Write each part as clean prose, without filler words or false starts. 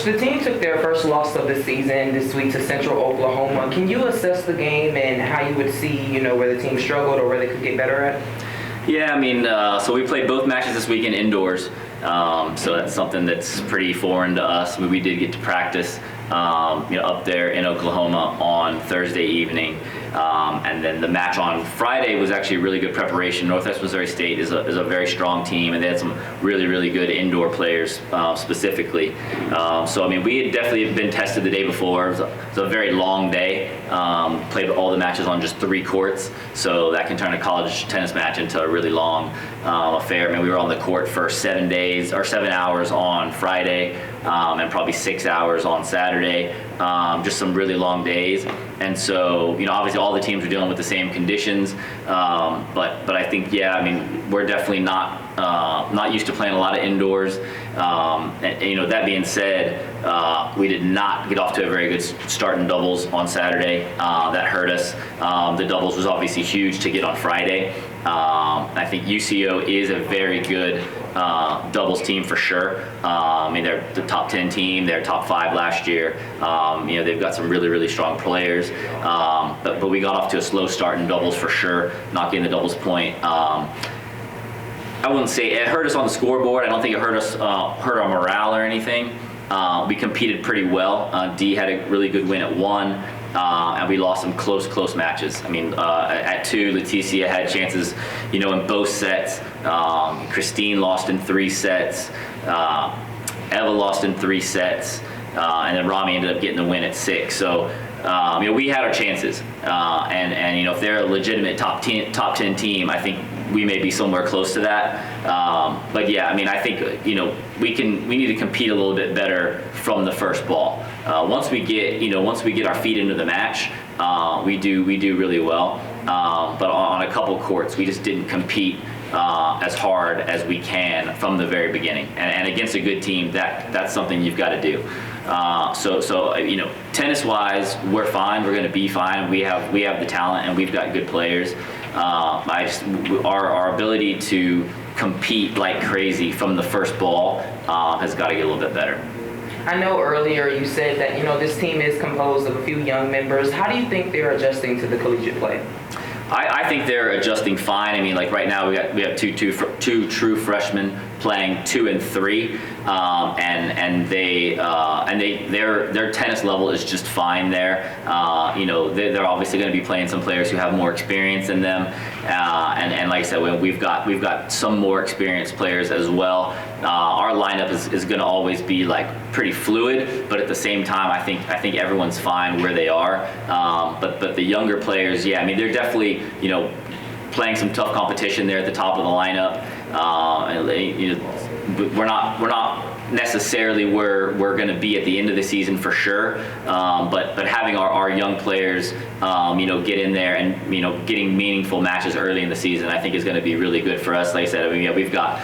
the team took their first loss of the season this week to Central Oklahoma. Can you assess the game and how you would see, where the team struggled or where they could get better at? Yeah, I mean, so we played both matches this weekend indoors. So that's something that's pretty foreign to us. We did get to practice, up there in Oklahoma on Thursday evening. And then the match on Friday was actually a really good preparation. Northwest Missouri State is a very strong team, and they had some really, really good indoor players specifically. So, I mean, we had definitely been tested the day before. It was a very long day. Played all the matches on just 3 courts, so that can turn a college tennis match into a really long affair. I mean, we were on the court for 7 hours on Friday, and probably 6 hours on Saturday. Just some really long days. And so, obviously all the teams are dealing with the same conditions. But I think, yeah, I mean, we're definitely not used to playing a lot of indoors. And, that being said, we did not get off to a very good start in doubles on Saturday. That hurt us. The doubles was obviously huge to get on Friday. I think UCO is a very good doubles team for sure. I mean, they're the top 10 team. They're top 5 last year. They've got some really, really strong players. But we got off to a slow start in doubles for sure, not getting the doubles point. I wouldn't say it hurt us on the scoreboard. I don't think it hurt our morale or anything. We competed pretty well. D had a really good win at 1. And we lost some close matches. I mean, at 2, Leticia had chances, in both sets. Christine lost in 3 sets. Eva lost in 3 sets. And then Rami ended up getting the win at 6. So, we had our chances. And if they're a legitimate top 10 team, I think we may be somewhere close to that. But yeah, I mean, I think, we need to compete a little bit better from the first ball. Once we get our feet into the match, we do really well. But on a couple courts, we just didn't compete as hard as we can from the very beginning. And against a good team, that's something you've got to do. So tennis-wise, we're fine. We're going to be fine. We have the talent, and we've got good players. Our ability to compete like crazy from the first ball has got to get a little bit better. I know earlier you said that, this team is composed of a few young members. How do you think they're adjusting to the collegiate play? I think they're adjusting fine. I mean, like right now we have two true freshmen playing 2 and 3, and their tennis level is just fine there. They're obviously going to be playing some players who have more experience in them, and like I said, we've got some more experienced players as well. Our lineup is going to always be like pretty fluid, but at the same time, I think everyone's fine where they are. But the younger players, yeah, I mean, they're definitely playing some tough competition there at the top of the lineup. We're not necessarily where we're going to be at the end of the season for sure, but having our young players get in there and getting meaningful matches early in the season, I think is going to be really good for us. Like I said, I mean, we've got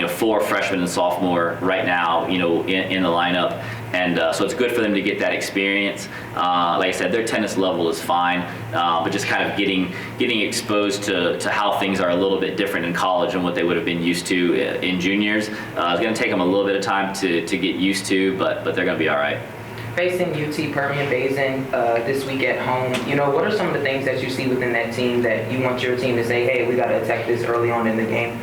4 freshmen and sophomore right now in the lineup, and so it's good for them to get that experience. Like I said, their tennis level is fine, but just kind of getting exposed to how things are a little bit different in college and what they would have been used to in juniors. It's going to take them a little bit of time to get used to, but they're going to be all right. Facing UT Permian Basin this week at home, what are some of the things that you see within that team that you want your team to say, hey, we got to attack this early on in the game?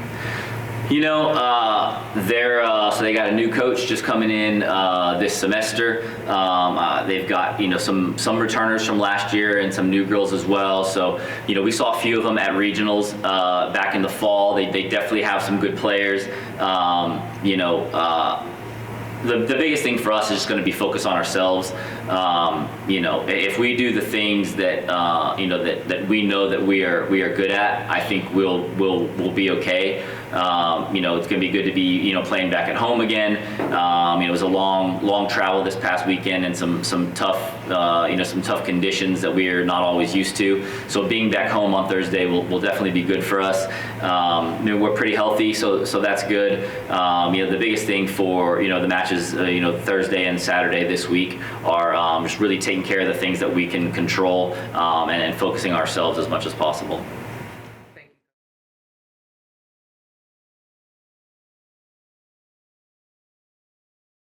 So they got a new coach just coming in this semester. They've got some returners from last year and some new girls as well. So we saw a few of them at regionals back in the fall. They definitely have some good players. The biggest thing for us is just going to be focused on ourselves. If we do the things that that we know that we are good at, I think we'll be okay. It's going to be good to be playing back at home again. It was a long travel this past weekend and some tough conditions that we are not always used to. So being back home on Thursday will definitely be good for us. We're pretty healthy, so that's good. The biggest thing for the matches Thursday and Saturday this week are just really taking care of the things that we can control and focusing ourselves as much as possible.